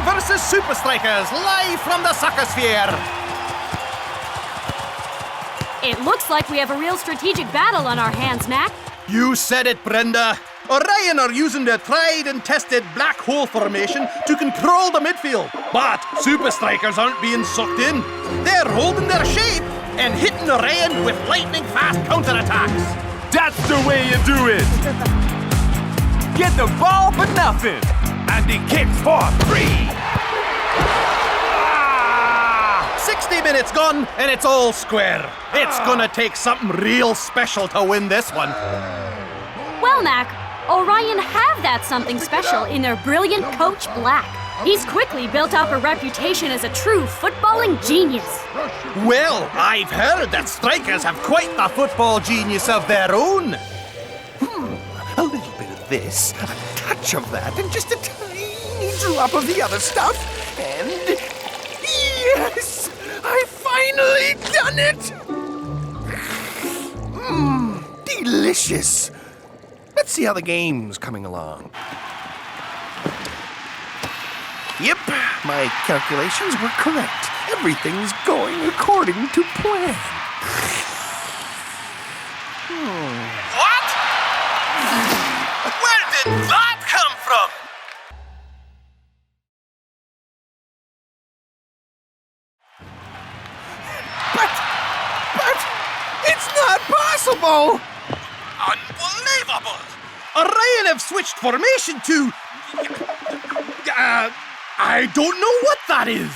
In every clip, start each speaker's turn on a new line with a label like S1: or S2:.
S1: versus Supa Strikas, live from the soccer sphere.
S2: It looks like we have a real strategic battle on our hands, Mac.
S1: You said it, Brenda. Orion are using their tried and tested black hole formation to control the midfield. But Supa Strikas aren't being sucked in. They're holding their shape and hitting Orion with lightning-fast counterattacks.
S3: That's the way you do it. Get the ball for nothing. And he kicks for 3.
S1: 60 minutes gone, and it's all square. It's gonna take something real special to win this one.
S2: Well, Mac, Orion have that something special in their brilliant coach, Black. He's quickly built up a reputation as a true footballing genius.
S1: Well, I've heard that Strikers have quite the football genius of their own.
S4: A little bit of this, a touch of that, and just a tiny drop of the other stuff. And yes, I've finally done it! Delicious. Let's see how the game's coming along. Yep, my calculations were correct. Everything's going according to plan.
S1: What? Where did that come from?
S4: But it's not possible!
S1: Unbelievable! Orion have switched formation to... I don't know what that is.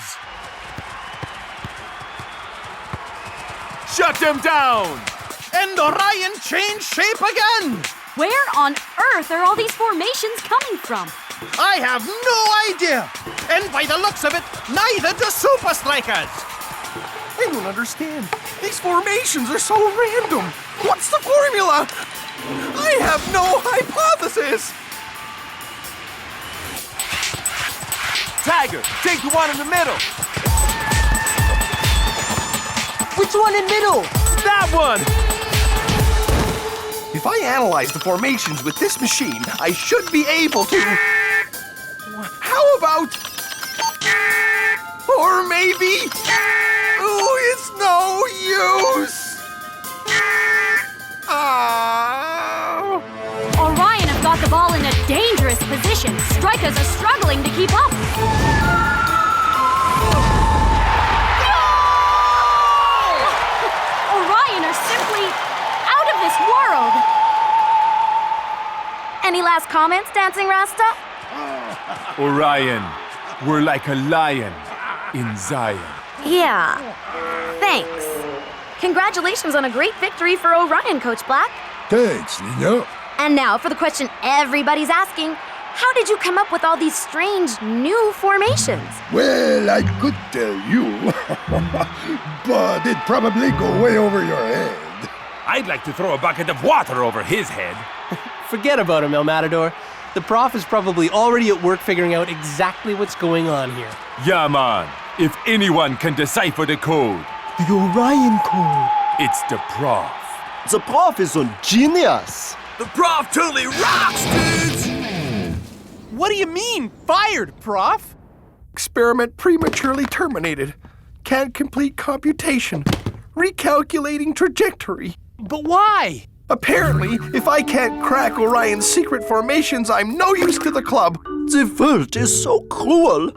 S3: Shut them down.
S1: And Orion changed shape again.
S2: Where on earth are all these formations coming from?
S1: I have no idea. And by the looks of it, neither do Supa Strikas.
S4: I don't understand. These formations are so random. What's the formula? I have no hypothesis.
S3: Tiger, take the one in the middle.
S5: Which one in middle?
S3: That one.
S4: If I analyze the formations with this machine, I should be able to... How about... Or maybe... Oh, it's no use!
S2: Orion have got the ball in a dangerous position. Strikers are struggling to keep up. Orion are simply out of this world. Any last comments, Dancing Rasta?
S3: Orion, we're like a lion in Zion.
S2: Yeah, thanks. Congratulations on a great victory for Orion, Coach Black.
S6: Thanks, Nino.
S2: And now for the question everybody's asking. How did you come up with all these strange new formations?
S6: Well, I could tell you, but it'd probably go way over your head.
S3: I'd like to throw a bucket of water over his head.
S5: Forget about him, El Matador. The prof is probably already at work figuring out exactly what's going on here.
S3: Yeah, man. If anyone can decipher the code,
S7: The Orion Code.
S3: it's the prof.
S7: The prof is a genius.
S3: The prof totally rocks, dudes!
S5: What do you mean, fired, prof?
S4: Experiment prematurely terminated. Can't complete computation. Recalculating trajectory.
S5: But why?
S4: Apparently, if I can't crack Orion's secret formations, I'm no use to the club.
S7: The world is so cruel.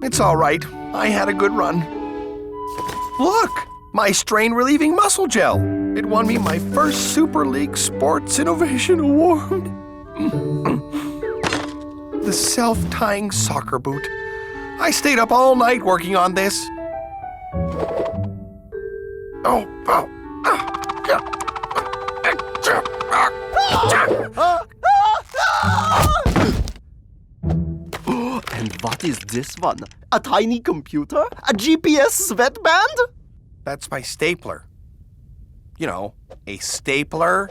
S4: It's all right. I had a good run. Look, my strain-relieving muscle gel. It won me my first Super League Sports Innovation Award. The self-tying soccer boot. I stayed up all night working on this.
S7: And what is this one? A tiny computer? A GPS sweatband?
S4: That's my stapler. You know, a stapler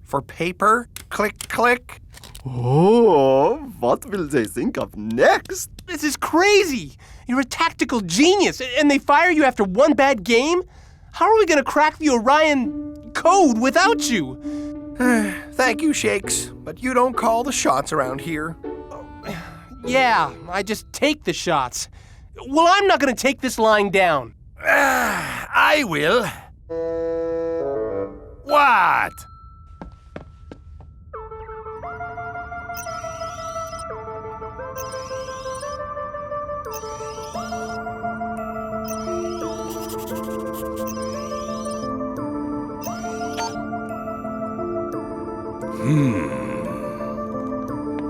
S4: for paper. Click, click.
S7: Oh, what will they think of next?
S5: This is crazy. You're a tactical genius, and they fire you after one bad game? How are we going to crack the Orion code without you?
S4: Thank you, Shakes, but you don't call the shots around here.
S5: Yeah, I just take the shots. Well, I'm not gonna take this lying down.
S3: I will. What?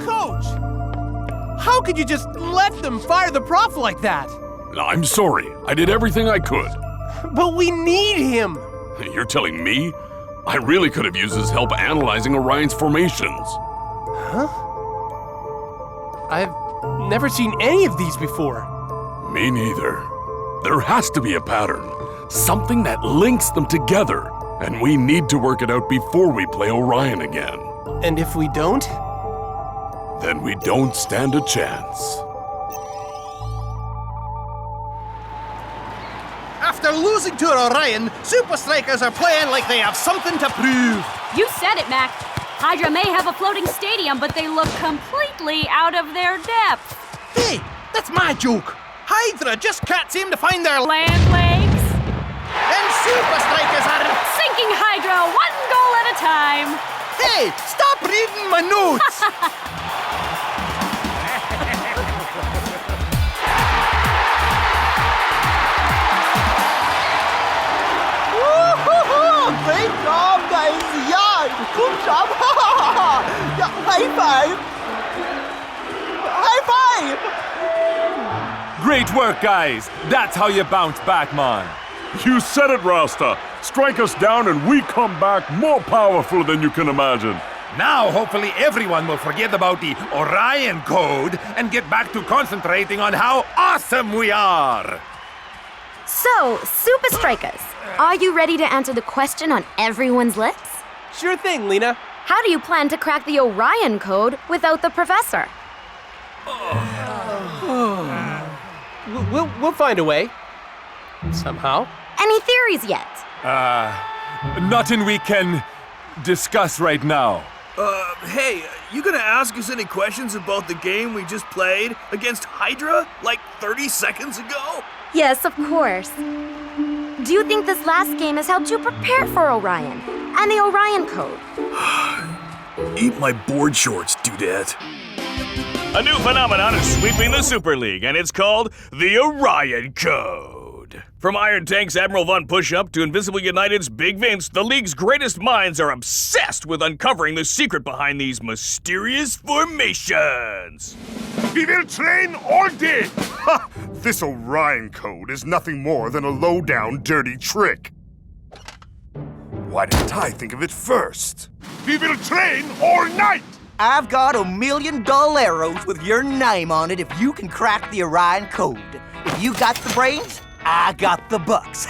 S5: Coach! How could you just let them fire the prof like that?
S8: I'm sorry. I did everything I could.
S5: But we need him!
S8: You're telling me? I really could have used his help analyzing Orion's formations.
S5: Huh? I've never seen any of these before.
S8: Me neither. There has to be a pattern. Something that links them together. And we need to work it out before we play Orion again.
S5: And if we don't?
S8: Then we don't stand a chance.
S1: After losing to Orion, Supa Strikas are playing like they have something to prove.
S2: You said it, Mac. Hydra may have a floating stadium, but they look completely out of their depth.
S1: Hey, that's my joke. Hydra just can't seem to find their
S2: Land legs.
S1: And Supa Strikas are...
S2: Sinking Hydra one goal at a time.
S1: Hey, stop reading my notes!
S7: Great job, guys! Yeah! Good job! Yeah, high five! High five!
S3: Great work, guys. That's how you bounce back, man.
S8: You said it, Rasta. Strike us down and we come back more powerful than you can imagine.
S3: Now, hopefully everyone will forget about the Orion Code and get back to concentrating on how awesome we are.
S9: So, Supa Strikas, are you ready to answer the question on everyone's lips?
S5: Sure thing, Lena.
S9: How do you plan to crack the Orion code without the professor?
S5: We'll find a way. Somehow.
S9: Any theories yet?
S3: Nothing we can discuss right now.
S10: Hey, you gonna ask us any questions about the game we just played against Hydra like 30 seconds ago?
S9: Yes, of course. Do you think this last game has helped you prepare for Orion and the Orion code?
S10: Eat my board shorts, dudette.
S11: A new phenomenon is sweeping the Super League, and it's called the Orion Code. From Iron Tank's Admiral Von Pushup to Invisible United's Big Vince, the league's greatest minds are obsessed with uncovering the secret behind these mysterious formations.
S12: We will train all day! Ha! This Orion Code is nothing more than a low-down, dirty trick. Why didn't I think of it first? We will train all night!
S7: I've got $1 million arrows with your name on it if you can crack the Orion Code. If you got the brains, I got the bucks.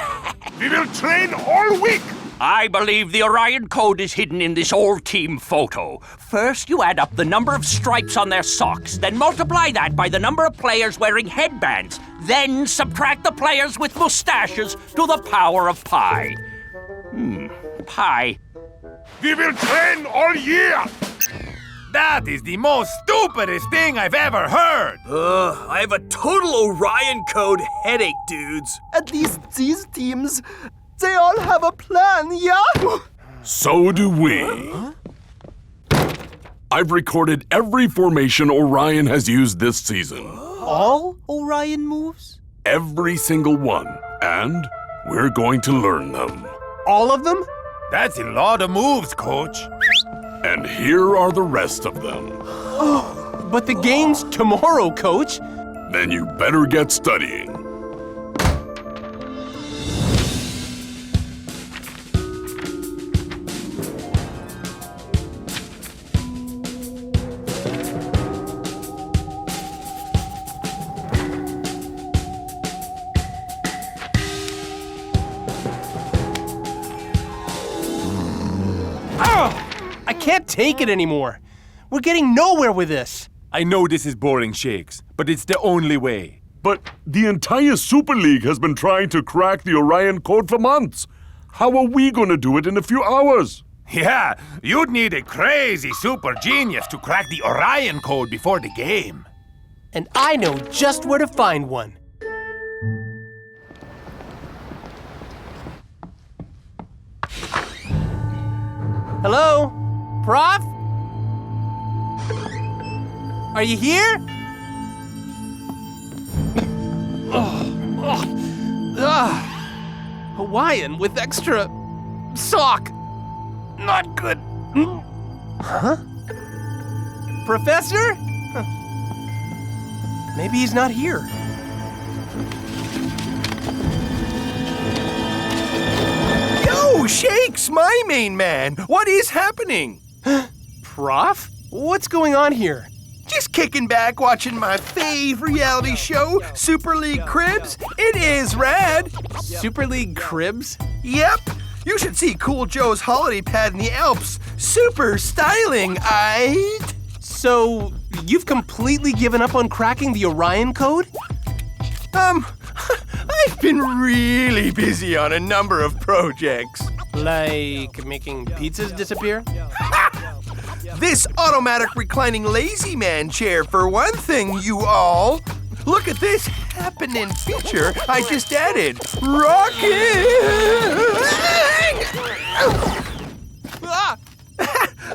S12: We will train all week!
S13: I believe the Orion Code is hidden in this all-team photo. First, you add up the number of stripes on their socks, then multiply that by the number of players wearing headbands, then subtract the players with mustaches to the power of pi. Pi.
S12: We will train all year!
S3: That is the most stupidest thing I've ever heard!
S10: I have a total Orion Code headache, dudes.
S7: At least these teams, they all have a plan, yeah?
S8: So do we. I've recorded every formation Orion has used this season.
S7: All Orion moves?
S8: Every single one. And we're going to learn them.
S5: All of them?
S3: That's a lot of moves, Coach.
S8: And here are the rest of them.
S5: But the game's tomorrow, Coach.
S8: Then you better get studying.
S5: I can't take it anymore. We're getting nowhere with this.
S3: I know this is boring, Shakes, but it's the only way.
S8: But the entire Super League has been trying to crack the Orion Code for months. How are we going to do it in a few hours?
S3: Yeah, you'd need a crazy super genius to crack the Orion Code before the game.
S5: And I know just where to find one. Hello? Prof? Are you here? Hawaiian with extra sock. Not good. Huh? Professor? Huh. Maybe he's not here.
S4: Yo, Shakes, my main man. What is happening?
S5: Prof? What's going on here?
S4: Just kicking back, watching my fave reality show, Super League Cribs. It is rad.
S5: Super League Cribs?
S4: Yep. You should see Cool Joe's holiday pad in the Alps. Super styling, aight?
S5: So, you've completely given up on cracking the Orion code?
S4: I've been really busy on a number of projects.
S5: Like making pizzas disappear?
S4: This automatic reclining lazy man chair, for one thing, you all. Look at this happening feature I just added.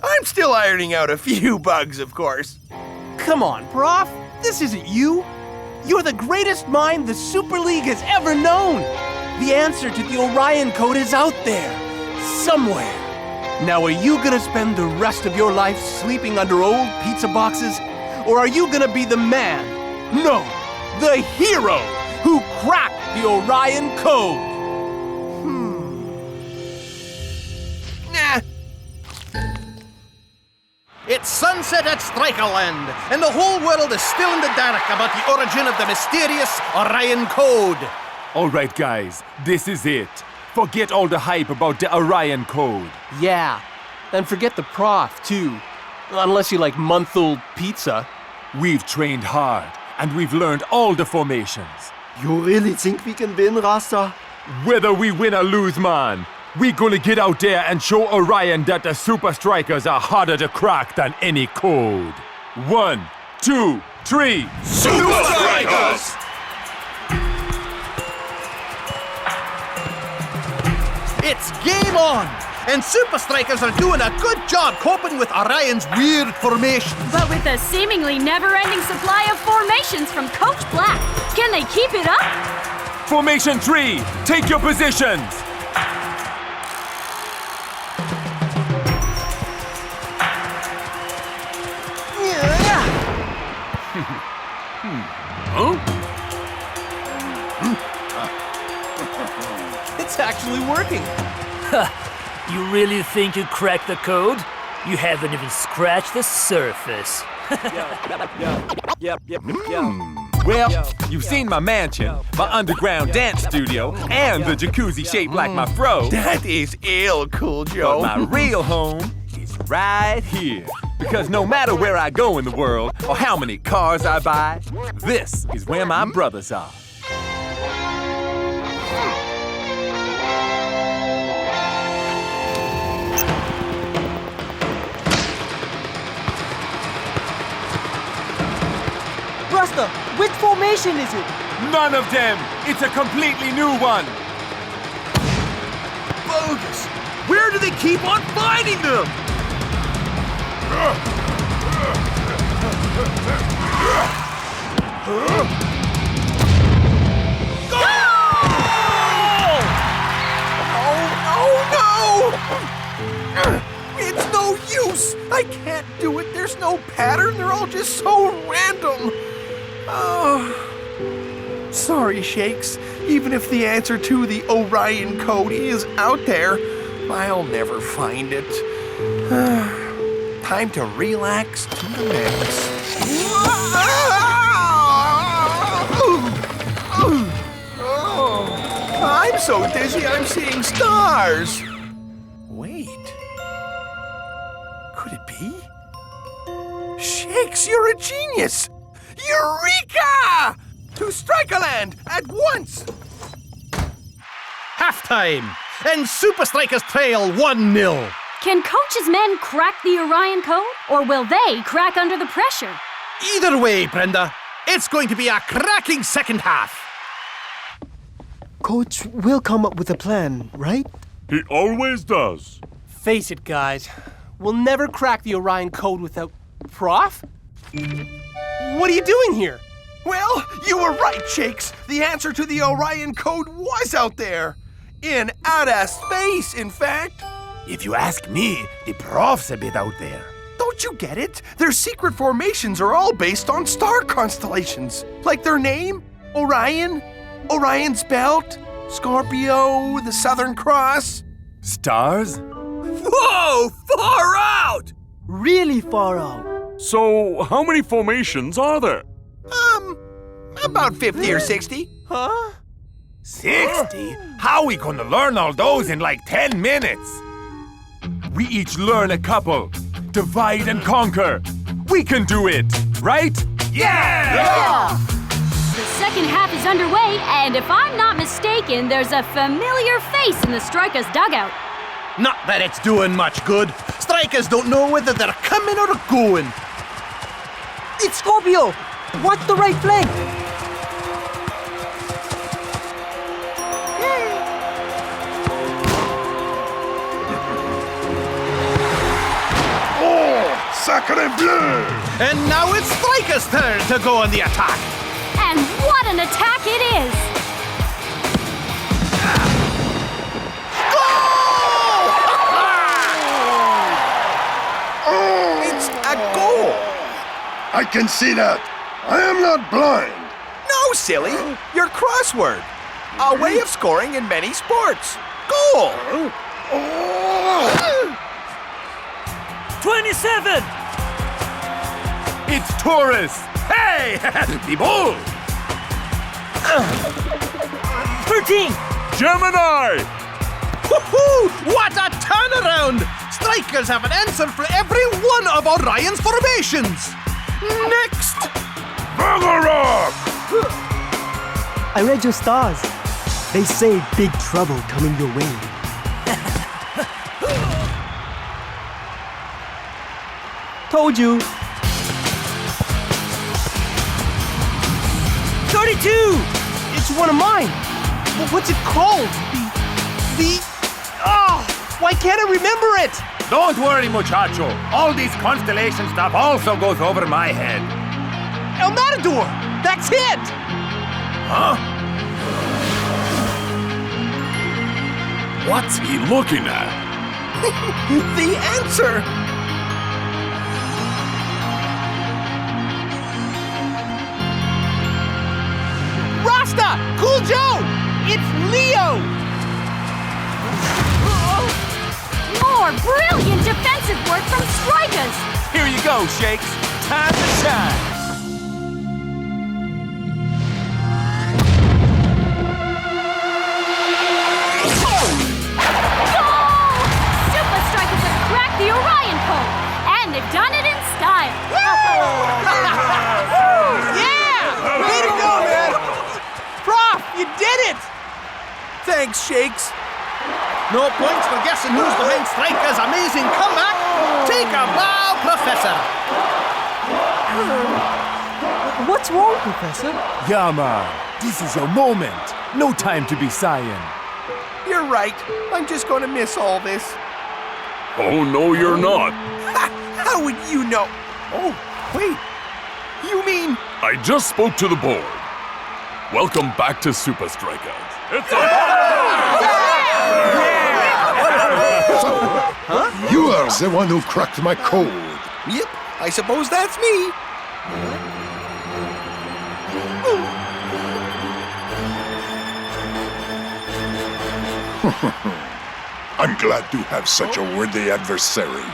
S4: I'm still ironing out a few bugs, of course.
S5: Come on, Prof. This isn't you. You're the greatest mind the Super League has ever known. The answer to the Orion code is out there, somewhere. Now, are you gonna spend the rest of your life sleeping under old pizza boxes? Or are you gonna be the man, no, the hero, who cracked the Orion code?
S4: Nah.
S1: It's sunset at Strikerland, and the whole world is still in the dark about the origin of the mysterious Orion code.
S3: All right, guys, this is it. Forget all the hype about the Orion code.
S5: Yeah, and forget the prof, too. Unless you like month-old pizza.
S3: We've trained hard, and we've learned all the formations.
S14: You really think we can win, Rasta?
S3: Whether we win or lose, man, we gonna get out there and show Orion that the Supa Strikas are harder to crack than any code. 1, 2, 3,
S12: Supa Strikas!
S1: It's game on! And Supa Strikas are doing a good job coping with Orion's weird formations.
S2: But with a seemingly never-ending supply of formations from Coach Black, can they keep it up?
S3: Formation 3, take your positions!
S5: It's actually working.
S15: You really think you cracked the code? You haven't even scratched the surface.
S3: Well, you've seen my mansion, my underground dance studio, and the jacuzzi shaped like my fro.
S4: That is ill, Cool Joe.
S3: But my real home is right here. Because no matter where I go in the world, or how many cars I buy, this is where my brothers are.
S16: Rasta, which formation is it?
S3: None of them! It's a completely new one!
S10: Bogus! Where do they keep on finding them?
S4: It's no use! I can't do it. There's no pattern. They're all just so random. Oh. Sorry, Shakes. Even if the answer to the Orion code is out there, I'll never find it. Time to relax to the max. I'm so dizzy I'm seeing stars. Wait. Could it be? Shakes, you're a genius! Eureka! To Strikerland at once!
S1: Halftime, and Supa Strikas trail 1-0.
S2: Can Coach's men crack the Orion code, or will they crack under the pressure?
S1: Either way, Brenda, It's going to be a cracking second half.
S16: Coach will come up with a plan, right?
S8: He always does.
S5: Face it, guys. We'll never crack the Orion code without... Prof? What are you doing here?
S4: Well, you were right, Shakes. The answer to the Orion code was out there. In outer space, in fact.
S3: If you ask me, the prof's a bit out there.
S4: Don't you get it? Their secret formations are all based on star constellations. Like their name, Orion, Orion's Belt, Scorpio, the Southern Cross.
S3: Stars?
S10: Whoa! Far out!
S16: Really far out.
S8: So, how many formations are there?
S4: About 50 or 60.
S5: Huh?
S3: 60? How are we gonna learn all those in like 10 minutes? We each learn a couple. Divide and conquer. We can do it, right?
S2: Yeah! The second half is underway, and if I'm not mistaken, there's a familiar face in the Strikas dugout.
S1: Not that it's doing much good. Strikers don't know whether they're coming or going.
S16: It's Scorpio! Watch the right flank!
S6: Sacre bleu!
S1: And now it's Strikers' turn to go on the attack.
S2: And what an attack it is!
S4: It's a goal!
S6: I can see that. I am not blind.
S4: No, silly. Your crossword. A way of scoring in many sports. Goal!
S15: 27!
S3: It's Taurus! Hey! The bull!
S15: 13!
S8: Gemini!
S1: Woohoo! What a turnaround! Strikers have an answer for every one of Orion's formations. Next!
S6: Ragnarok!
S16: I read your stars. They say big trouble coming your way. Told you.
S5: 32! It's one of mine. What's it called? Why can't I remember it?
S3: Don't worry, muchacho. All this constellation stuff also goes over my head.
S5: El Matador! That's it!
S3: Huh?
S8: What's he looking at?
S4: The answer!
S5: Rasta! Cool Joe! It's Leo!
S2: More brilliant defensive work from Strikas!
S3: Here you go, Shakes. Time to shine.
S2: Supa Strikas have cracked the Orion code, and they've done it in style.
S5: Yeah! Way to go, man! Prof, you did it!
S4: Thanks, Shakes.
S1: No points for guessing who's behind Striker's amazing comeback. Take a bow, Professor.
S16: What's wrong, Professor?
S3: Yeah, man. This is your moment. No time to be sighing.
S4: You're right. I'm just going to miss all this.
S8: Oh, no, you're not.
S4: How would you know? Oh, wait. You mean...
S8: I just spoke to the board. Welcome back to Supa Strikas. It's
S6: Huh? You are the one who cracked my code.
S4: Yep, I suppose that's me.
S6: I'm glad to have such a worthy adversary.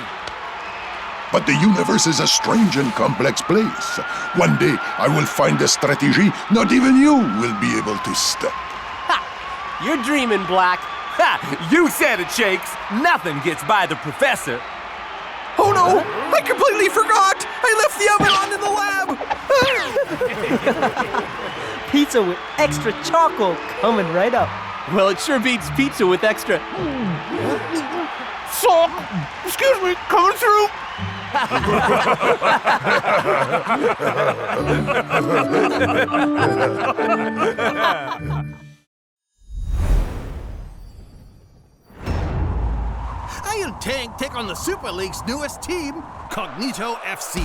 S6: But the universe is a strange and complex place. One day, I will find a strategy not even you will be able to stop.
S5: Ha! You're dreaming, Black.
S3: Ha! You said it, Shakes. Nothing gets by the professor.
S4: Oh no! I completely forgot! I left the oven on in the lab!
S16: Pizza with extra charcoal coming right up.
S5: Well, it sure beats pizza with extra.
S10: Sock! Excuse me, coming through!
S1: Iron Tank take on the Super League's newest team, Cognito FC.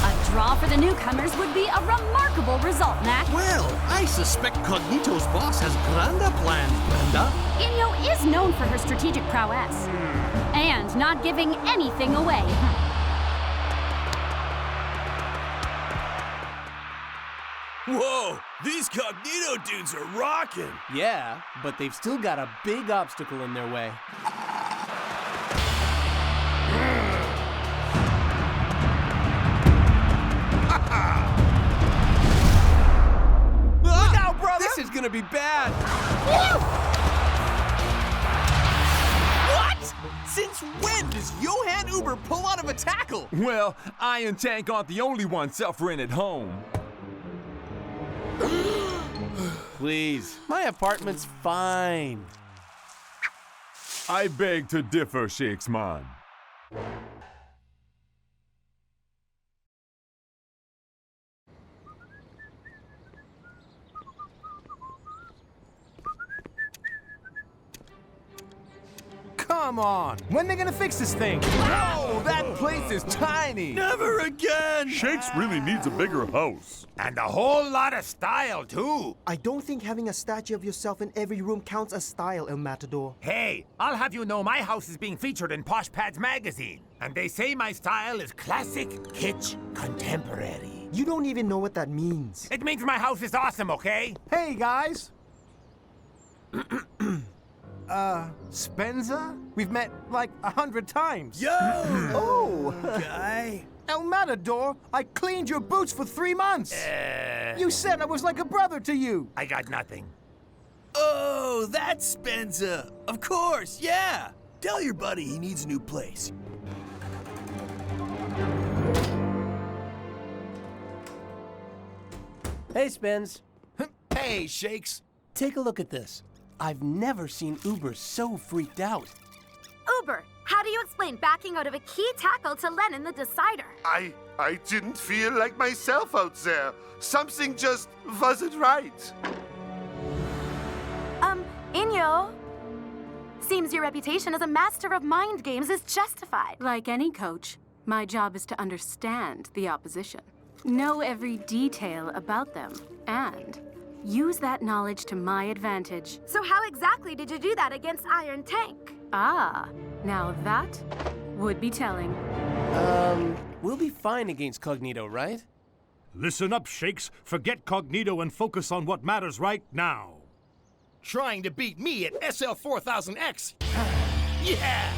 S2: A draw for the newcomers would be a remarkable result, Mac.
S1: Well, I suspect Cognito's boss has grander plans, Brenda.
S2: Inyo is known for her strategic prowess. And not giving anything away.
S10: Whoa, these Cognito dudes are rocking.
S5: Yeah, but they've still got a big obstacle in their way. Look out, brother! This is gonna be bad. What? Since when does Johan Uber pull out of a tackle?
S3: Well, Iron Tank aren't the only one suffering at home.
S5: Please, my apartment's fine.
S3: I beg to differ, Shakes man.
S5: Come on, when are they gonna fix this thing?
S3: Oh, that place is tiny.
S10: Never again!
S8: Shakes really needs a bigger house.
S17: And a whole lot of style, too.
S16: I don't think having a statue of yourself in every room counts as style, El Matador.
S17: Hey, I'll have you know my house is being featured in Posh Pads magazine. And they say my style is classic, kitsch, contemporary.
S16: You don't even know what that means.
S17: It means my house is awesome, okay?
S5: Hey, guys. Spencer? We've met like 100 times.
S10: Yo!
S5: Oh!
S10: Guy.
S5: El Matador, I cleaned your boots for 3 months. You said I was like a brother to you.
S17: I got nothing.
S10: Oh, that's Spencer. Of course, yeah. Tell your buddy he needs a new place.
S5: Hey, Spence.
S10: Hey, Shakes.
S5: Take a look at this. I've never seen Uber so freaked out.
S9: Uber, how do you explain backing out of a key tackle to Lennon the decider?
S12: I didn't feel like myself out there. Something just wasn't right.
S9: Inyo. Seems your reputation as a master of mind games is justified.
S18: Like any coach, my job is to understand the opposition, know every detail about them, and use that knowledge to my advantage.
S9: So how exactly did you do that against Iron Tank?
S18: Ah, now that would be telling.
S5: We'll be fine against Cognito, right?
S19: Listen up, Shakes. Forget Cognito and focus on what matters right now.
S1: Trying to beat me at SL4000X. Yeah!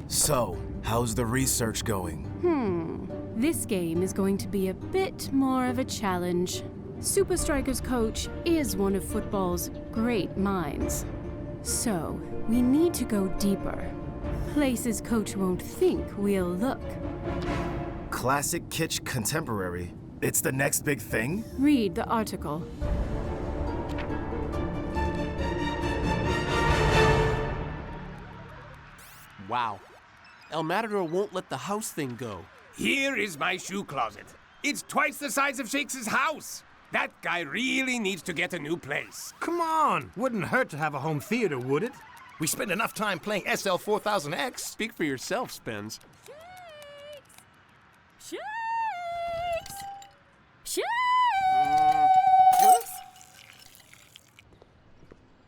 S20: So, how's the research going?
S18: This game is going to be a bit more of a challenge. Supa Strikas' coach is one of football's great minds. So, we need to go deeper. Places coach won't think we'll look.
S20: Classic kitsch contemporary. It's the next big thing?
S18: Read the article.
S5: Wow. El Matador won't let the house thing go.
S17: Here is my shoe closet. It's twice the size of Shakes' house. That guy really needs to get a new place.
S19: Come on! Wouldn't hurt to have a home theater, would it?
S1: We spend enough time playing SL4000X.
S5: Speak for yourself, Spence.
S2: Shakes! Shakes!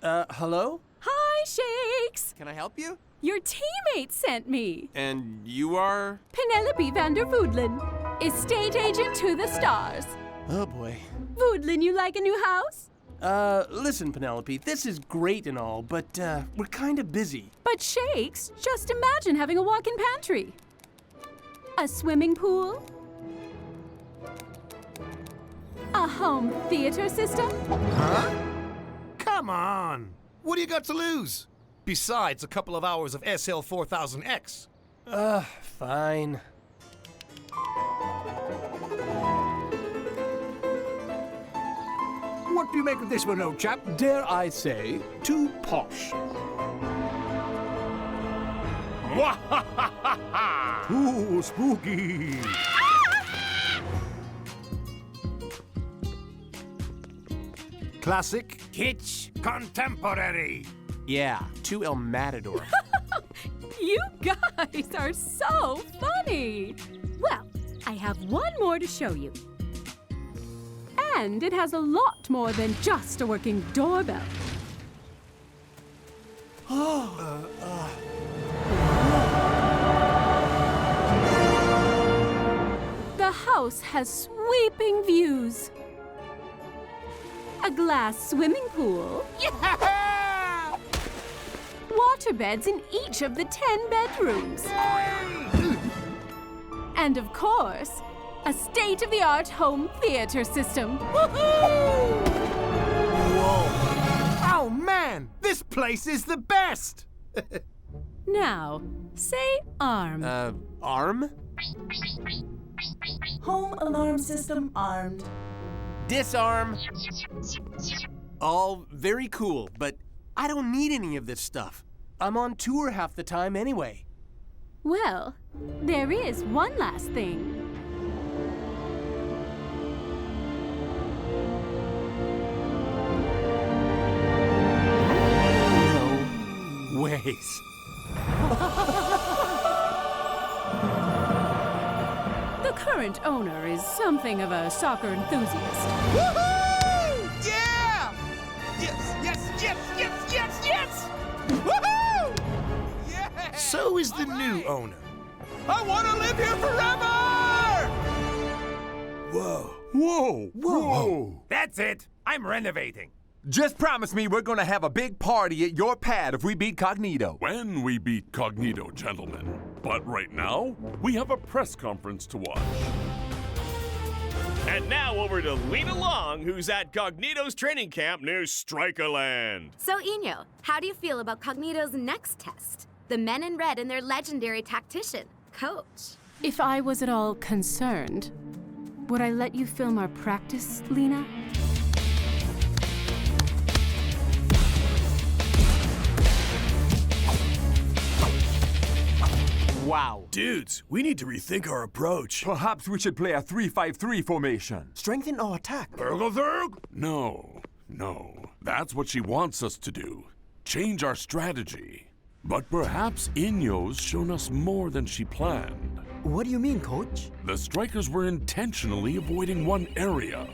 S5: Hello?
S18: Hi, Shakes!
S5: Can I help you?
S18: Your teammate sent me.
S5: And you are?
S18: Penelope van der Voodlin, estate agent to the stars.
S5: Oh boy.
S18: Voodlin, you like a new house?
S5: Listen, Penelope, this is great and all, but, we're kind of busy.
S18: But Shakes, just imagine having a walk-in pantry. A swimming pool. A home theater system?
S21: Huh? Come on! What do you got to lose? Besides a couple of hours of SL4000X.
S5: Fine.
S17: What do you make of this one, old chap?
S5: Dare I say, too posh.
S19: Ooh, spooky!
S17: Classic, kitsch, contemporary.
S5: Yeah, to El Matador.
S18: You guys are so funny! Well, I have one more to show you. And it has a lot more than just a working doorbell. The house has sweeping views. A glass swimming pool.
S17: Yeah!
S18: Waterbeds in each of the 10 bedrooms. And of course, a state-of-the-art home theater system.
S17: Whoa! Oh man, this place is the best!
S18: Now, say arm.
S5: Arm?
S22: Home alarm system armed.
S5: Disarm. All very cool, but I don't need any of this stuff. I'm on tour half the time anyway.
S18: Well, there is one last thing.
S5: No ways.
S18: The current owner is something of a soccer enthusiast.
S17: Woohoo! Yeah! Yes, yes, yes, yes, yes, yes! Woohoo! Yeah! So is the new owner. I want to live here forever!
S3: Whoa. Whoa. Whoa.
S17: That's it. I'm renovating.
S3: Just promise me we're gonna have a big party at your pad if we beat Cognito.
S8: When we beat Cognito, gentlemen. But right now, we have a press conference to watch.
S11: And now over to Lena Long, who's at Cognito's training camp near Strikerland.
S9: So, Eno, how do you feel about Cognito's next test? The men in red and their legendary tactician, Coach.
S18: If I was at all concerned, would I let you film our practice, Lena?
S5: Wow.
S10: Dudes, we need to rethink our approach.
S3: Perhaps we should play a 3-5-3 formation.
S14: Strengthen our attack.
S8: No. That's what she wants us to do. Change our strategy. But perhaps Inyo's shown us more than she planned.
S14: What do you mean, Coach?
S8: The Strikers were intentionally avoiding one area.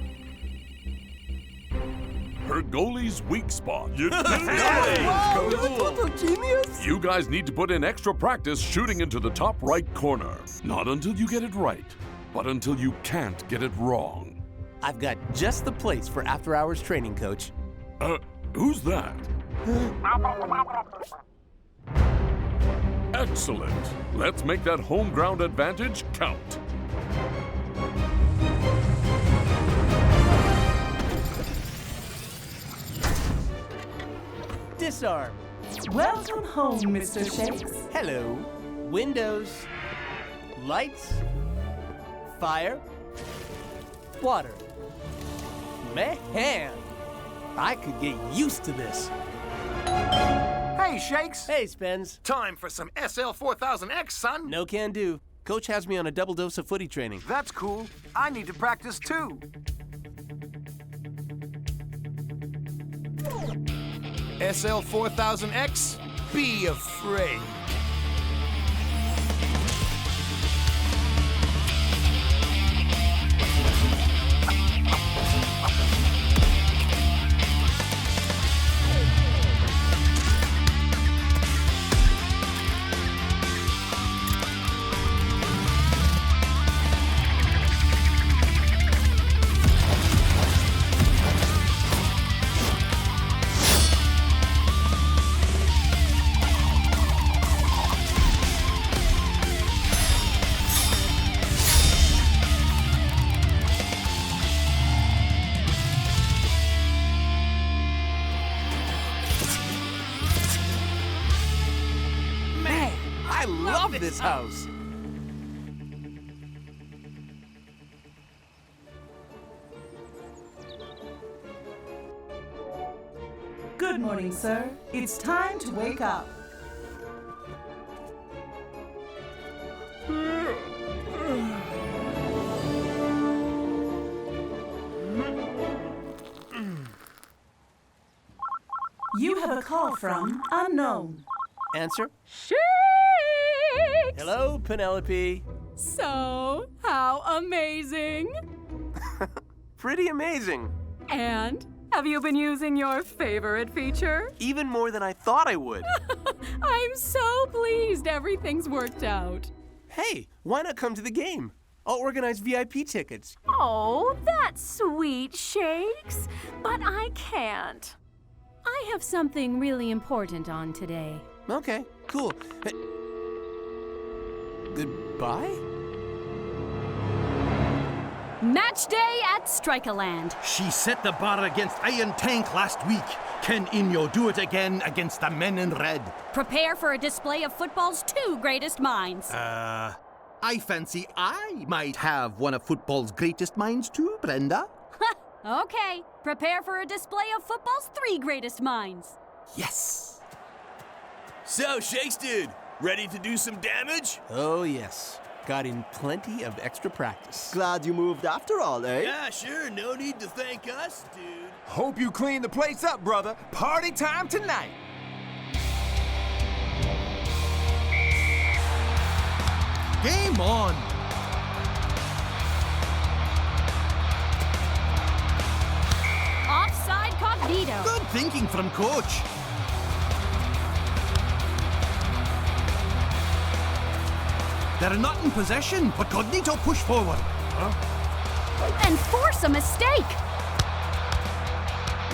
S8: Her goalie's weak spot.
S14: Wow, you're a total genius!
S8: You guys need to put in extra practice shooting into the top right corner. Not until you get it right, but until you can't get it wrong.
S5: I've got just the place for after-hours training, Coach.
S8: Who's that? Excellent. Let's make that home ground advantage count.
S5: Disarm.
S22: Welcome home, Mr. Shakes.
S5: Hello. Windows. Lights. Fire. Water. Man, I could get used to this.
S21: Hey, Shakes.
S5: Hey, Spence.
S21: Time for some SL4000X, son.
S5: No can do. Coach has me on a double dose of footy training.
S21: That's cool. I need to practice too. SL4000X, be afraid.
S5: love this house.
S22: Good morning, sir. It's time to wake up. You have a call from unknown.
S5: Answer.
S18: Shakes!
S5: Hello, Penelope.
S18: So, how amazing!
S5: Pretty amazing.
S18: And have you been using your favorite feature?
S5: Even more than I thought I would.
S18: I'm so pleased everything's worked out.
S5: Hey, why not come to the game? I'll organize VIP tickets.
S18: Oh, that's sweet, Shakes. But I can't. I have something really important on today.
S5: Okay, cool. Goodbye?
S2: Match day at Strikerland.
S1: She set the bar against Iron Tank last week. Can Inyo do it again against the men in red?
S2: Prepare for a display of football's two greatest minds.
S1: I fancy I might have one of football's greatest minds too, Brenda.
S2: Okay, prepare for a display of football's three greatest minds.
S1: Yes.
S10: So, Shakes dude, ready to do some damage?
S5: Oh, yes. Got in plenty of extra practice.
S16: Glad you moved after all, eh?
S10: Yeah, sure. No need to thank us, dude.
S3: Hope you clean the place up, brother. Party time tonight.
S1: Game on.
S2: Offside Cognito.
S1: Good thinking from coach. They're not in possession, but Cognito push forward.
S2: And force a mistake.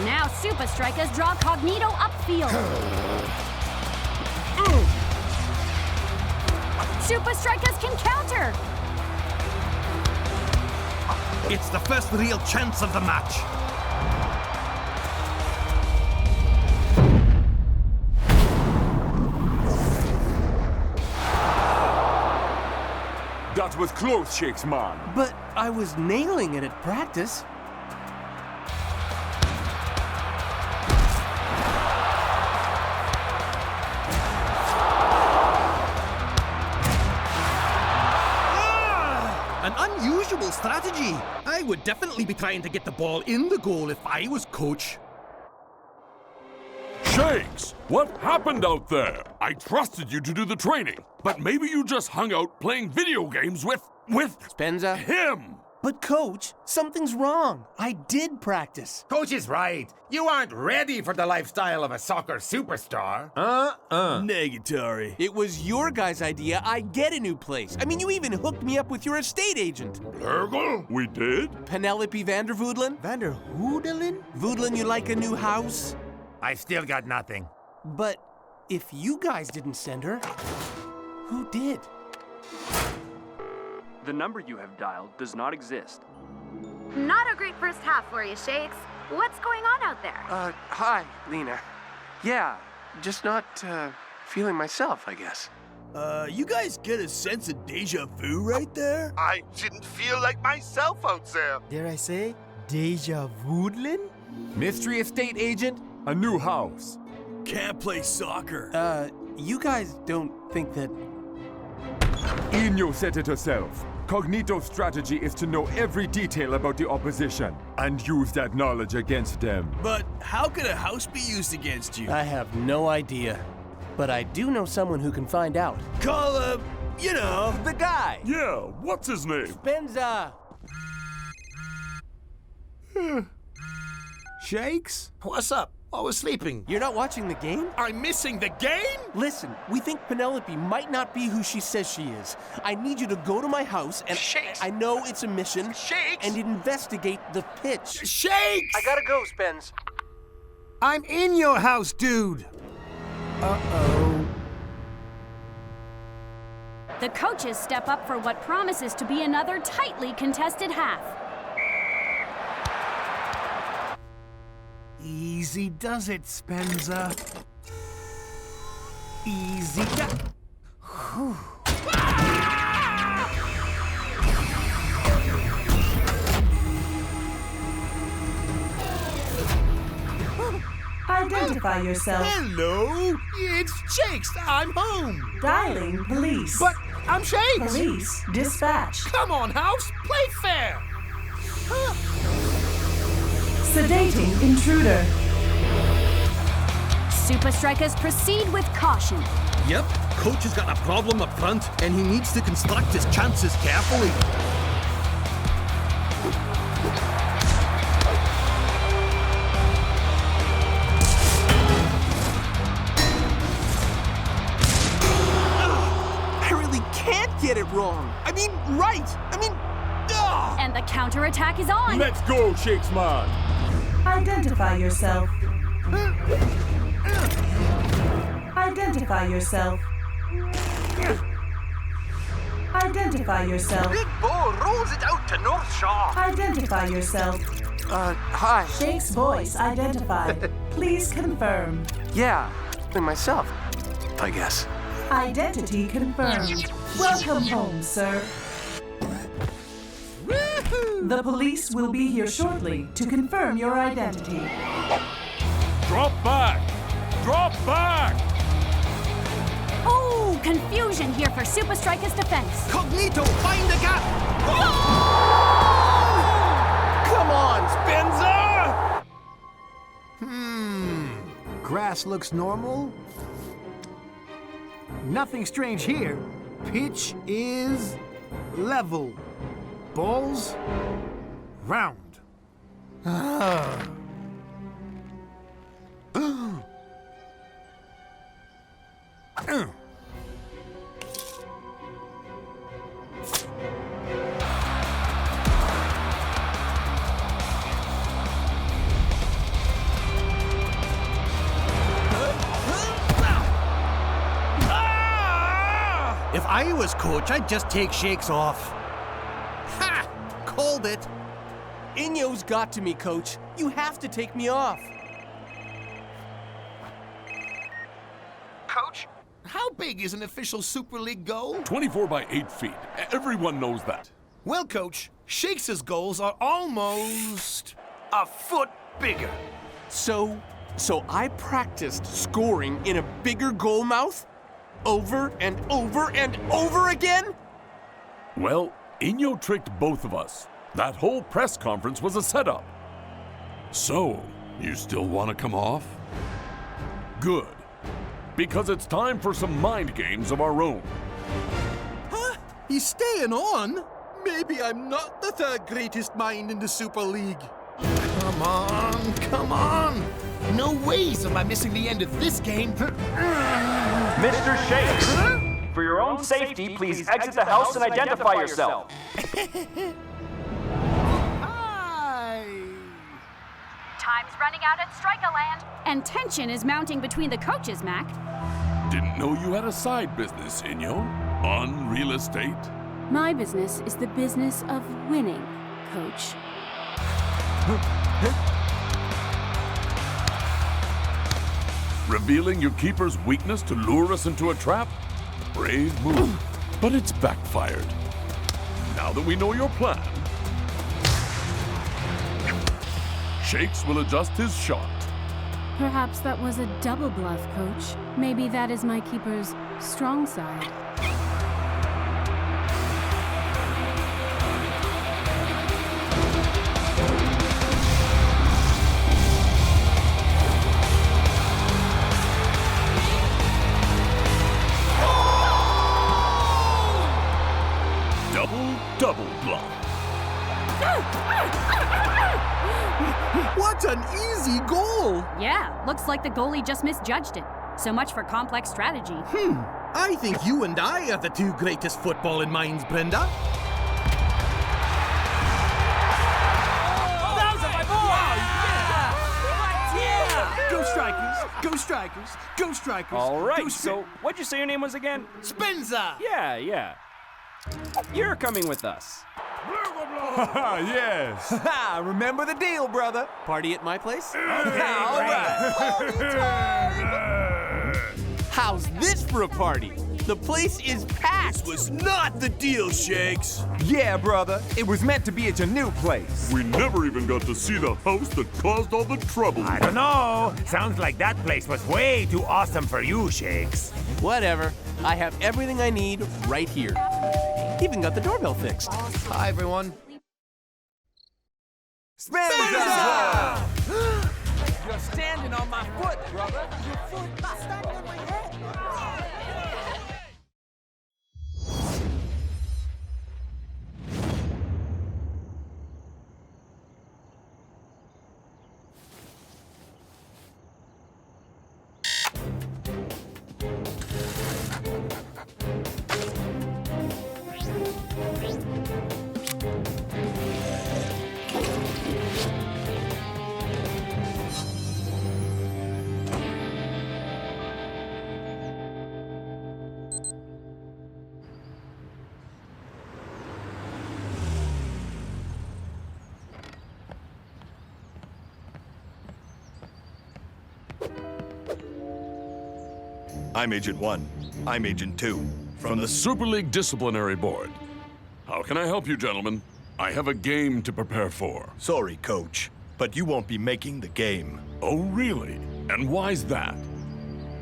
S2: Now Supa Strikas draw Cognito upfield. Supa Strikas can counter.
S1: It's the first real chance of the match.
S3: That was close, Shakes, man.
S5: But I was nailing it at practice.
S1: An unusual strategy. I would definitely be trying to get the ball in the goal if I was coach.
S8: Shakes, what happened out there? I trusted you to do the training, but maybe you just hung out playing video games with
S5: Spenza?
S8: him.
S5: But coach, something's wrong. I did practice.
S7: Coach is right. You aren't ready for the lifestyle of a soccer superstar.
S10: Negatory.
S5: It was your guys' idea. I get a new place. I mean, you even hooked me up with your estate agent.
S8: Ergel? We did?
S5: Penelope Vandervoodlen?
S16: Vanderhoodelen?
S5: Voodlen, you like a new house?
S7: I still got nothing.
S5: But if you guys didn't send her, who did?
S13: The number you have dialed does not exist.
S9: Not a great first half for you, Shakes. What's going on out there?
S5: Hi, Lena. Yeah, just not, feeling myself, I guess.
S10: You guys get a sense of deja vu right there?
S12: I didn't feel like myself out there.
S16: Dare I say, deja voodlen?
S3: Mystery estate agent, a new house.
S10: Can't play soccer.
S5: You guys don't think that...
S3: Inyo said it herself. Cognito's strategy is to know every detail about the opposition and use that knowledge against them.
S10: But how could a house be used against you?
S5: I have no idea. But I do know someone who can find out.
S10: Call
S5: the guy!
S8: Yeah, what's his name?
S5: Spenza!
S21: Shakes? What's up? I was sleeping.
S5: You're not watching the game?
S21: I'm missing the game?
S5: Listen, we think Penelope might not be who she says she is. I need you to go to my house and...
S21: Shakes!
S5: I know it's a mission.
S21: Shakes!
S5: And investigate the pitch.
S21: Shakes!
S5: I gotta go, Spence.
S21: I'm in your house, dude.
S5: Uh-oh.
S2: The coaches step up for what promises to be another tightly contested half.
S21: Easy does it, Spenza. Easy does...
S22: Identify yourself.
S21: Hello, it's Shakes. I'm home.
S22: Dialing police.
S21: But I'm Shakes.
S22: Police, dispatch.
S21: Come on, House, play fair.
S22: Sedating intruder.
S2: Supa Strikas proceed with caution.
S1: Yep, coach has got a problem up front, and he needs to construct his chances carefully.
S5: I really can't get it wrong. I mean, right.
S2: And the counterattack is on.
S3: Let's go, Shakes man.
S22: Identify yourself. Identify yourself. Identify yourself.
S1: Big ball rolls it out to North Shaw.
S22: Identify yourself.
S5: Hi.
S22: Shake's voice identified. Please confirm.
S5: Yeah, myself, I guess.
S22: Identity confirmed. Welcome home, sir. The police will be here shortly to confirm your identity.
S3: Drop back! Drop back!
S2: Oh, confusion here for Supa Strikas' defense.
S1: Cognito, find the gap!
S5: Come on, Spencer!
S6: Grass looks normal. Nothing strange here. Pitch is level. Balls round.
S1: If I was coach, I'd just take Shakes off. Ha! Called it.
S5: Inyo's got to me, coach. You have to take me off.
S21: Coach, how big is an official Super League goal?
S8: 24 by 8 feet. Everyone knows that.
S21: Well, Coach, Shakes' goals are almost a foot bigger.
S5: So I practiced scoring in a bigger goal mouth? Over and over and over again?
S8: Well, Inyo tricked both of us. That whole press conference was a setup. So, you still want to come off? Good. Because it's time for some mind games of our own.
S1: Huh? He's staying on? Maybe I'm not the third greatest mind in the Super League.
S21: Come on, come on! No ways am I missing the end of this game.
S13: Mr. Shakes, for your own safety, please exit the house and identify yourself.
S21: Hi!
S2: Time's running out at Strikerland. And tension is mounting between the coaches, Mac.
S8: Didn't know you had a side business, Inyo. On real estate.
S18: My business is the business of winning, Coach.
S8: Revealing your keeper's weakness to lure us into a trap? Brave move, but it's backfired. Now that we know your plan, Shakes will adjust his shot.
S18: Perhaps that was a double bluff, Coach. Maybe that is my keeper's strong side.
S8: Double bluff.
S1: What an easy goal!
S2: Yeah, looks like the goalie just misjudged it. So much for complex strategy.
S1: I think you and I are the two greatest footballing minds, Brenda.
S6: Go Strikers! Go Strikers! Go Strikers!
S13: All right,
S6: Go
S13: so what'd you say your name was again?
S21: Spencer!
S13: Yeah. You're coming with us.
S3: Yes.
S5: Remember the deal, brother. Party at my place? All right. How's this for a party? The place is packed.
S10: This was not the deal, Shakes.
S3: Yeah, brother. It was meant to be at your new place.
S8: We never even got to see the house that caused all the trouble.
S3: I don't know. Sounds like that place was way too awesome for you, Shakes.
S5: Whatever. I have everything I need right here. Even got the doorbell fixed.
S21: Hi, everyone.
S3: Spencer!
S5: You're standing on my foot, brother. Your foot is standing on my head.
S1: I'm Agent 1. I'm Agent 2.
S8: From the Super League Disciplinary Board. How can I help you, gentlemen? I have a game to prepare for.
S1: Sorry, Coach, but you won't be making the game.
S8: Oh, really? And why's that?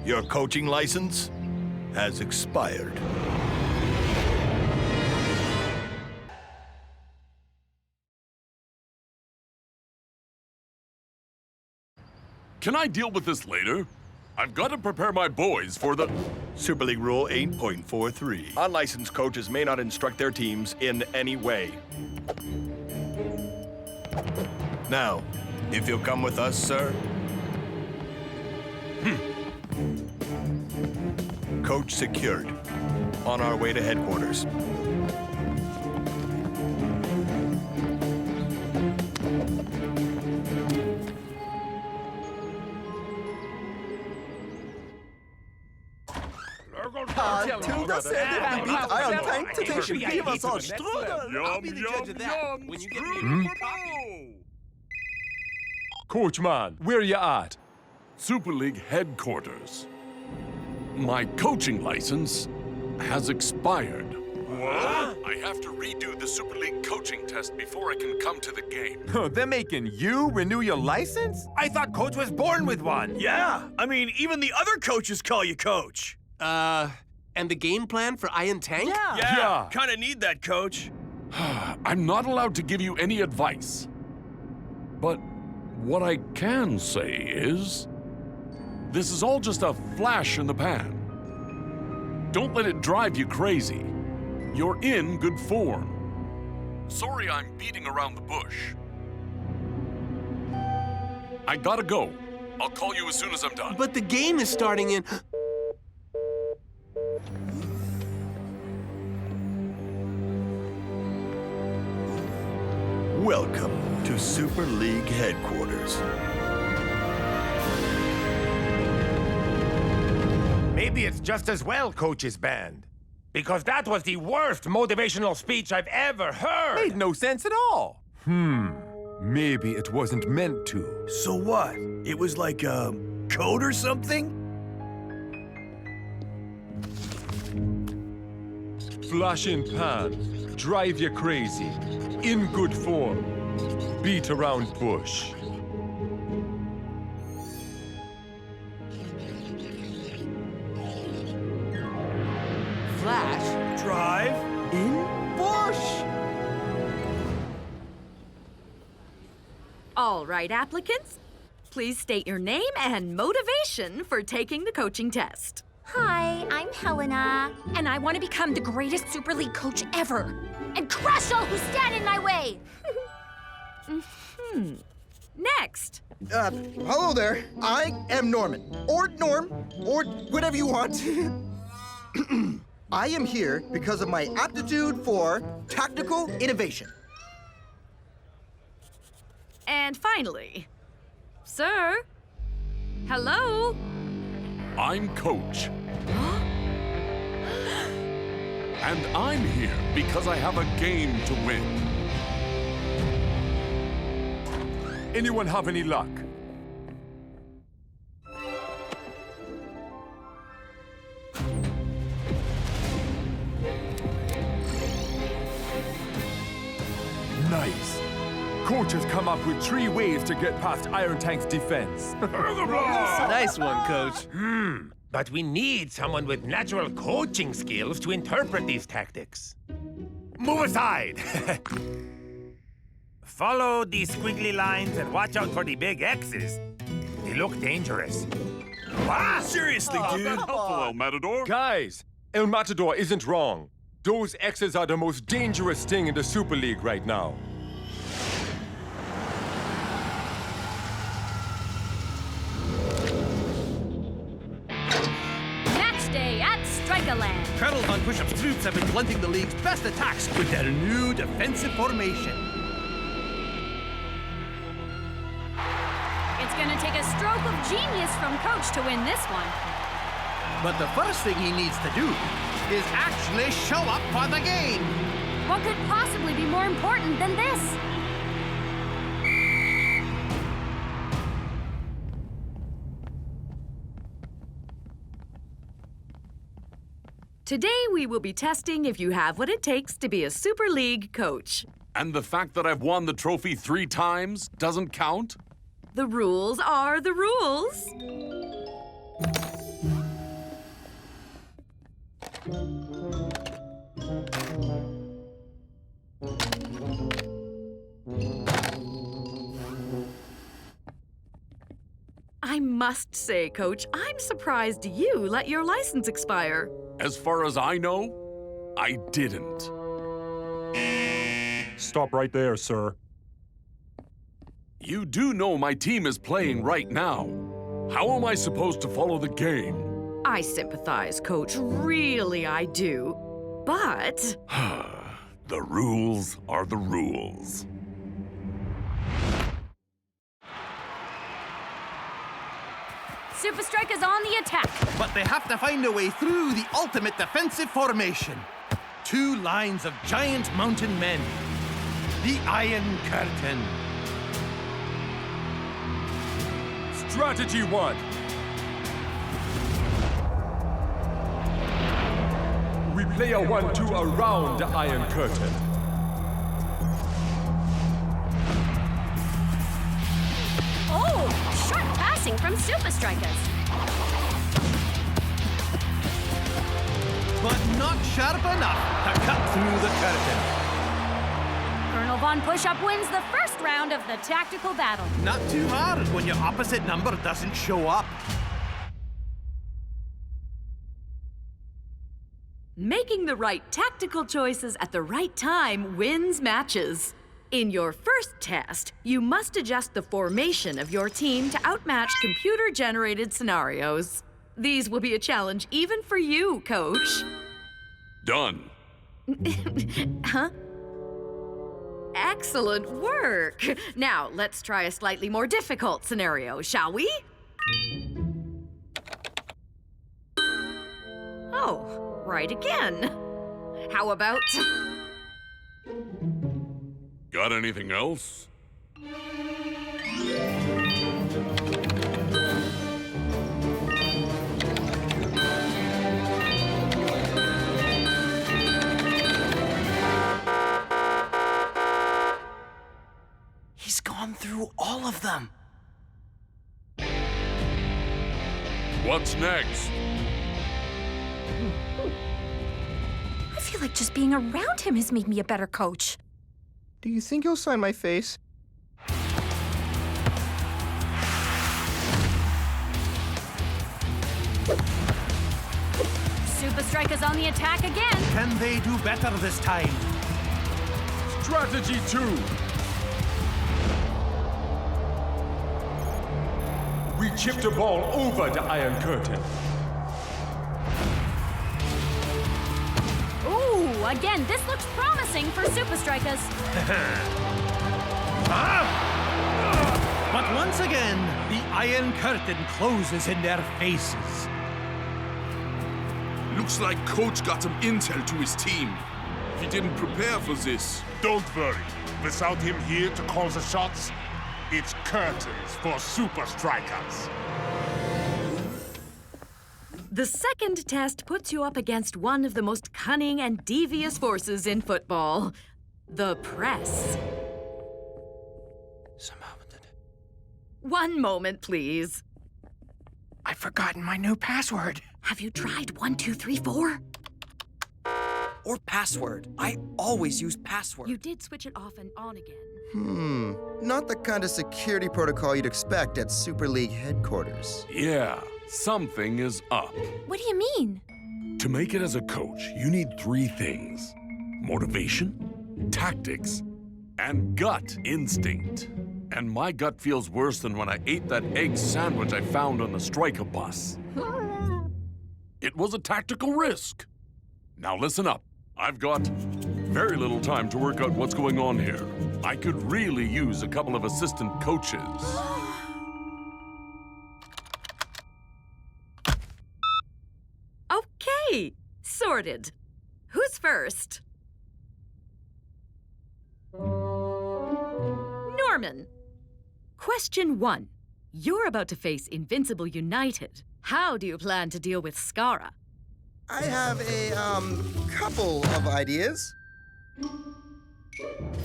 S1: Your coaching license has expired.
S8: Can I deal with this later? I've got to prepare my boys for the...
S1: Super League Rule 8.43. Unlicensed coaches may not instruct their teams in any way. Now, if you'll come with us, sir. Coach secured. On our way to headquarters.
S17: Iron Tank to take give us all strudel.
S5: I'll be the judge of that when you get me a cup of coffee.
S3: Coach man, where you at?
S8: Super League headquarters. My coaching license has expired. What? I have to redo the Super League coaching test before I can come to the game.
S3: They're making you renew your license? I thought Coach was born with one.
S10: Yeah, I mean, even the other coaches call you Coach.
S5: And the game plan for Iron Tank?
S10: Yeah. Kinda need that, Coach.
S8: I'm not allowed to give you any advice. But what I can say is, this is all just a flash in the pan. Don't let it drive you crazy. You're in good form. Sorry I'm beating around the bush. I gotta go. I'll call you as soon as I'm done.
S5: But the game is starting in...
S1: Welcome to Super League headquarters.
S3: Maybe it's just as well Coach is banned. Because that was the worst motivational speech I've ever heard. Made no sense at all. Maybe it wasn't meant to.
S10: So what? It was like a code or something?
S3: Flash in pan, drive you crazy, in good form, beat around bush.
S5: Flash?
S10: Drive?
S5: In bush?
S4: All right, applicants. Please state your name and motivation for taking the coaching test.
S9: Hi, I'm Helena, and I want to become the greatest Super League coach ever and crush all who stand in my way.
S4: Next.
S17: Hello there. I am Norman, or Norm, or whatever you want. I am here because of my aptitude for tactical innovation.
S4: And finally, sir. Hello?
S8: I'm Coach. And I'm here because I have a game to win.
S3: Anyone have any luck?
S15: coach has come up with 3 ways to get past Iron Tank's defense.
S5: Nice one, Coach.
S3: But we need someone with natural coaching skills to interpret these tactics. Move aside! Follow these squiggly lines and watch out for the big X's. They look dangerous.
S11: What? Seriously, dude?
S8: Helpful, El Matador.
S15: Guys, El Matador isn't wrong. Those X's are the most dangerous thing in the Super League right now.
S2: Match day at Strikerland.
S1: Colonel Von Push-Up's troops have been blunting the league's best attacks with their new defensive formation.
S2: It's gonna take a stroke of genius from Coach to win this one.
S1: But the first thing he needs to do is actually show up for the game.
S2: What could possibly be more important than this?
S4: Today we will be testing if you have what it takes to be a Super League coach.
S8: And the fact that I've won the trophy 3 times doesn't count?
S4: The rules are the rules. I must say, Coach, I'm surprised you let your license expire.
S8: As far as I know, I didn't.
S19: Stop right there, sir.
S8: You do know my team is playing right now. How am I supposed to follow the game?
S4: I sympathize, Coach. Really, I do. But...
S8: The rules are the rules.
S2: Supa Strikas on the attack.
S1: But they have to find a way through the ultimate defensive formation. 2 lines of giant mountain men. The Iron Curtain.
S15: Strategy 1. We play a 1-2 around the Iron Curtain.
S2: Oh, sharp passing from Supa Strikas.
S1: But not sharp enough to cut through the curtain.
S2: Colonel Von Push-Up wins the first round of the tactical battle.
S1: Not too hard when your opposite number doesn't show up.
S4: Making the right tactical choices at the right time wins matches. In your first test, you must adjust the formation of your team to outmatch computer-generated scenarios. These will be a challenge even for you, Coach.
S8: Done.
S4: Huh? Excellent work. Now, let's try a slightly more difficult scenario, shall we? Oh, right again. How about...
S8: Got anything else?
S5: He's gone through all of them.
S8: What's next?
S9: I feel like just being around him has made me a better coach.
S5: Do you think he'll sign my face?
S2: Supa Strikas on the attack again.
S1: Can they do better this time?
S15: Strategy 2. We chip the ball over the Iron Curtain.
S2: Ooh, again, this looks promising for Supa Strikas.
S1: But once again, the Iron Curtain closes in their faces.
S20: Looks like Coach got some intel to his team. He didn't prepare for this.
S12: Don't worry. Without him here to call the shots, it's curtains for Supa Strikas.
S4: The second test puts you up against one of the most cunning and devious forces in football, the press. 1 moment, please.
S5: I've forgotten my new password.
S4: Have you tried 1, 2, 3, 4?
S7: Or password. I always use password.
S4: You did switch it off and on again.
S14: Not the kind of security protocol you'd expect at Super League headquarters.
S8: Yeah, something is up.
S9: What do you mean?
S8: To make it as a coach, you need 3 things: motivation, tactics, and gut instinct. And my gut feels worse than when I ate that egg sandwich I found on the Striker bus. It was a tactical risk. Now listen up. I've got very little time to work out what's going on here. I could really use a couple of assistant coaches.
S4: Okay, sorted. Who's first? Norman. Question 1. You're about to face Invincible United. How do you plan to deal with Skara?
S14: I have a, couple of ideas.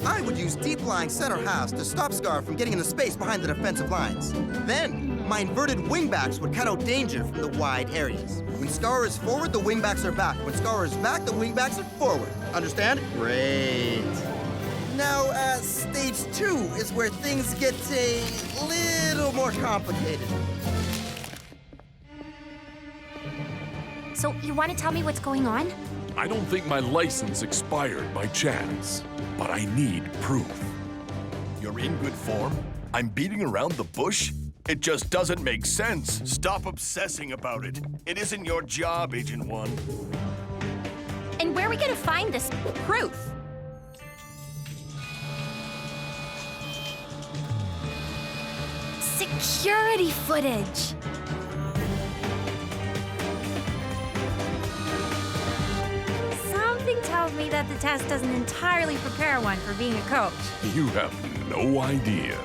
S14: I would use deep-lying center halves to stop Scar from getting into space behind the defensive lines. Then, my inverted wingbacks would cut out danger from the wide areas. When Scar is forward, the wingbacks are back. When Scar is back, the wingbacks are forward. Understand? Great. Now, stage 2 is where things get a little more complicated.
S9: So, you want to tell me what's going on?
S8: I don't think my license expired by chance, but I need proof.
S17: You're in good form? I'm beating around the bush? It just doesn't make sense. Stop obsessing about it. It isn't your job, Agent 1.
S9: And where are we going to find this proof? Security footage. Something tells me that the test doesn't entirely prepare one for being a coach.
S8: You have no idea.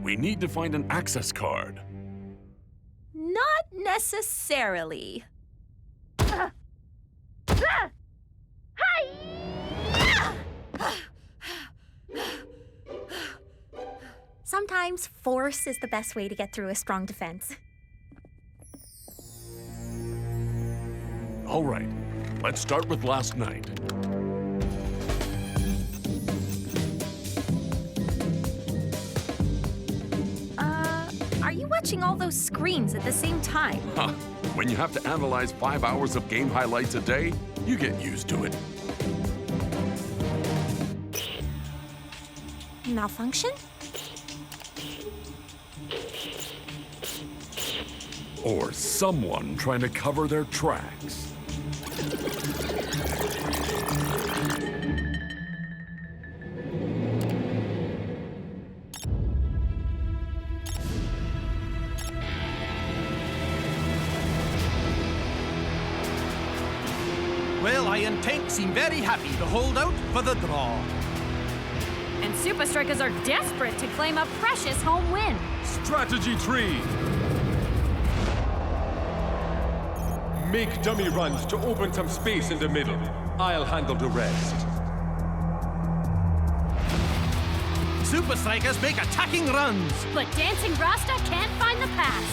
S8: We need to find an access card.
S9: Not necessarily. Sometimes force is the best way to get through a strong defense.
S8: All right, let's start with last night.
S9: Are you watching all those screens at the same time?
S8: Huh. When you have to analyze 5 hours of game highlights a day, you get used to it.
S9: Malfunction?
S8: Or someone trying to cover their tracks.
S1: Well, Iron Tank seem very happy to hold out for the draw.
S2: And Supa Strikas are desperate to claim a precious home win.
S15: Strategy 3. Make dummy runs to open some space in the middle. I'll handle the rest.
S1: Supa Strikas make attacking runs.
S2: But Dancing Rasta can't find the pass.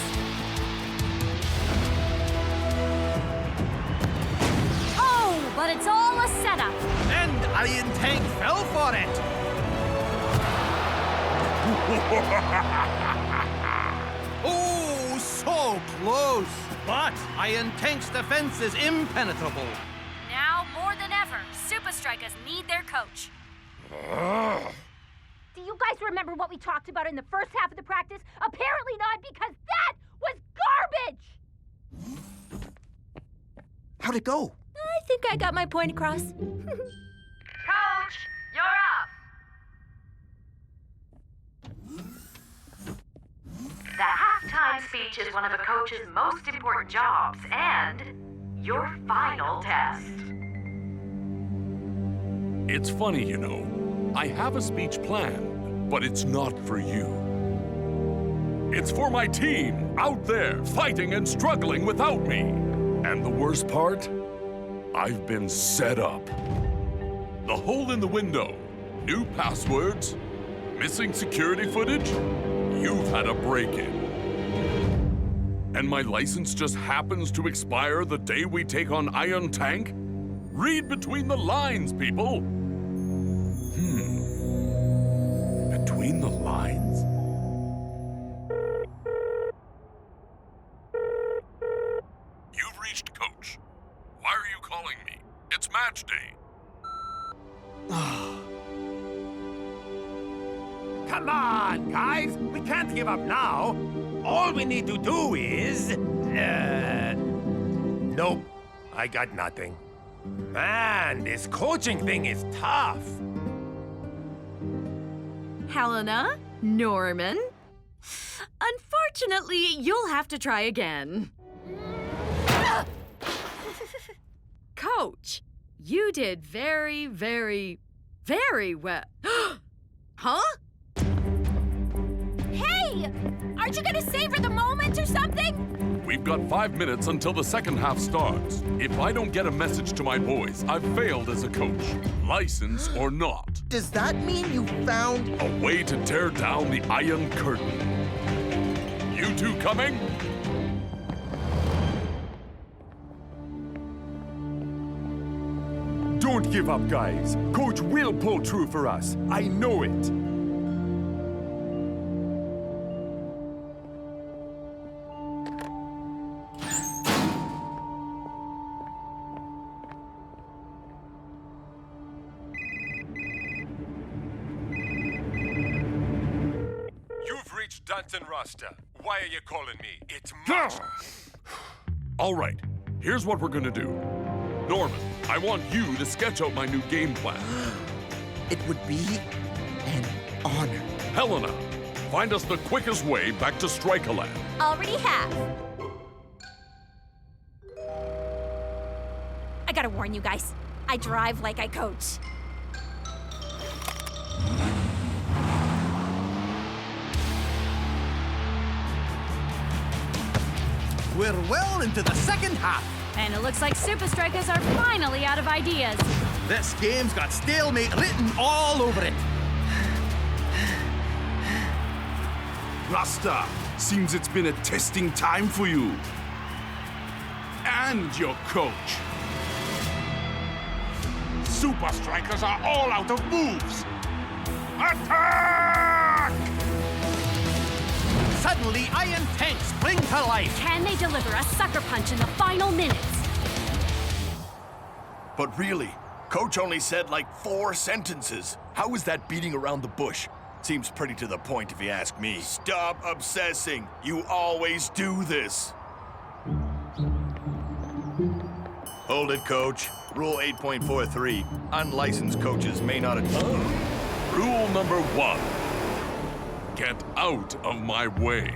S2: Oh, but it's all a setup.
S1: And Iron Tank fell for it. Oh, so close. But Iron Tank's defense is impenetrable.
S2: Now more than ever, Supa Strikas need their coach.
S9: Do you guys remember what we talked about in the first half of the practice? Apparently not, because that was garbage!
S5: How'd it go?
S9: I think I got my point across.
S4: Coach, you're up. The halftime speech is one of a coach's most important jobs and your final test.
S8: It's funny, you know. I have a speech planned, but it's not for you. It's for my team, out there, fighting and struggling without me. And the worst part? I've been set up. The hole in the window, new passwords, missing security footage. You've had a break-in. And my license just happens to expire the day we take on Iron Tank? Read between the lines, people. Between the lines? You've reached Coach. Why are you calling me? It's match day.
S3: Come on, guys! We can't give up now. All we need to do is... Nope. I got nothing. Man, this coaching thing is tough.
S4: Helena, Norman. Unfortunately, you'll have to try again. Coach, you did very, very, very well. Huh?
S9: Hey! Aren't you gonna savor the moment or something?
S8: We've got 5 minutes until the second half starts. If I don't get a message to my boys, I've failed as a coach, license or not.
S14: Does that mean you found
S8: a way to tear down the Iron Curtain? You two coming?
S15: Don't give up, guys. Coach will pull through for us. I know it. Dunton Rasta, why are you calling me? It's much.
S8: All right, here's what we're gonna do. Norman, I want you to sketch out my new game plan.
S14: It would be an honor.
S8: Helena, find us the quickest way back to Strikerland.
S9: Already have. I gotta warn you guys, I drive like I coach.
S1: We're well into the second half.
S2: And it looks like Supa Strikas are finally out of ideas.
S1: This game's got stalemate written all over it.
S20: Rasta, seems it's been a testing time for you. And your coach.
S12: Supa Strikas are all out of moves. Attack!
S1: Suddenly, Iron Tank spring to life.
S2: Can they deliver a sucker punch in the final minutes?
S17: But really, Coach only said like 4 sentences. How is that beating around the bush? Seems pretty to the point if you ask me. Stop obsessing. You always do this. Hold it, Coach. Rule 8.43. Unlicensed coaches may not attend.
S8: Rule number 1. Get out of my way.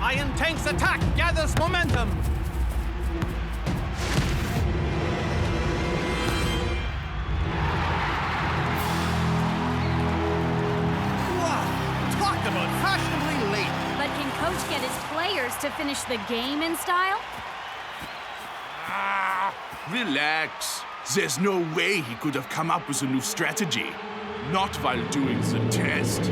S1: Iron Tank's attack gathers momentum. Wow, talk about fashionably late.
S2: But can Coach get his players to finish the game in style?
S20: Relax. There's no way he could have come up with a new strategy. Not while doing the test.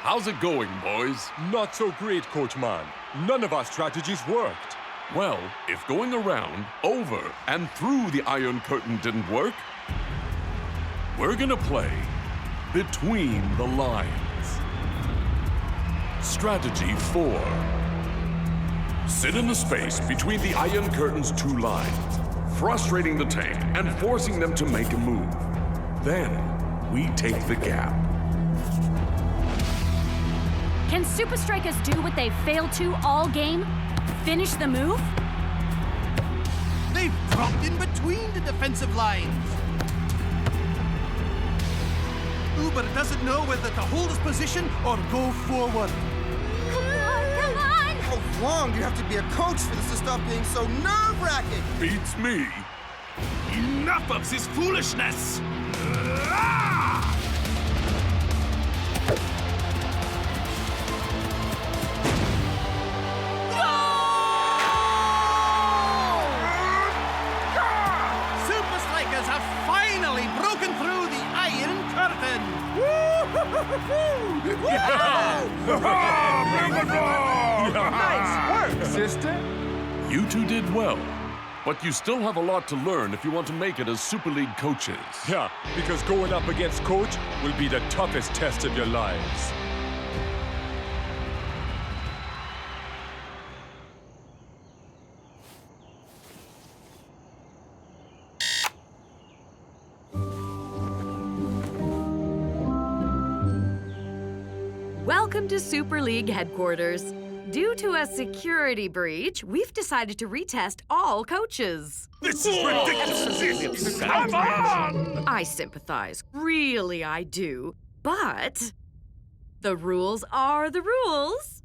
S8: How's it going, boys?
S15: Not so great, Coach Man. None of our strategies worked.
S8: Well, if going around, over, and through the Iron Curtain didn't work, we're gonna play between the lines. Strategy 4. Sit in the space between the Iron Curtain's 2 lines, frustrating the tank and forcing them to make a move. Then, we take the gap.
S2: Can Supa Strikas do what they've failed to all game? Finish the move?
S1: They've dropped in between the defensive lines. Uber doesn't know whether to hold his position or go forward.
S9: Come on!
S14: How long do you have to be a coach for this to stop being so nerve-wracking?
S8: Beats me.
S20: Enough of this foolishness!
S1: Supa Strikas have finally broken through the Iron Curtain!
S15: Nice work, sister.
S8: You two did well. But you still have a lot to learn if you want to make it as Super League coaches.
S15: Yeah, because going up against Coach will be the toughest test of your lives.
S4: Welcome to Super League headquarters. Due to a security breach, we've decided to retest all coaches.
S12: This is ridiculous! Come on!
S4: I sympathize. Really, I do. But the rules are the rules.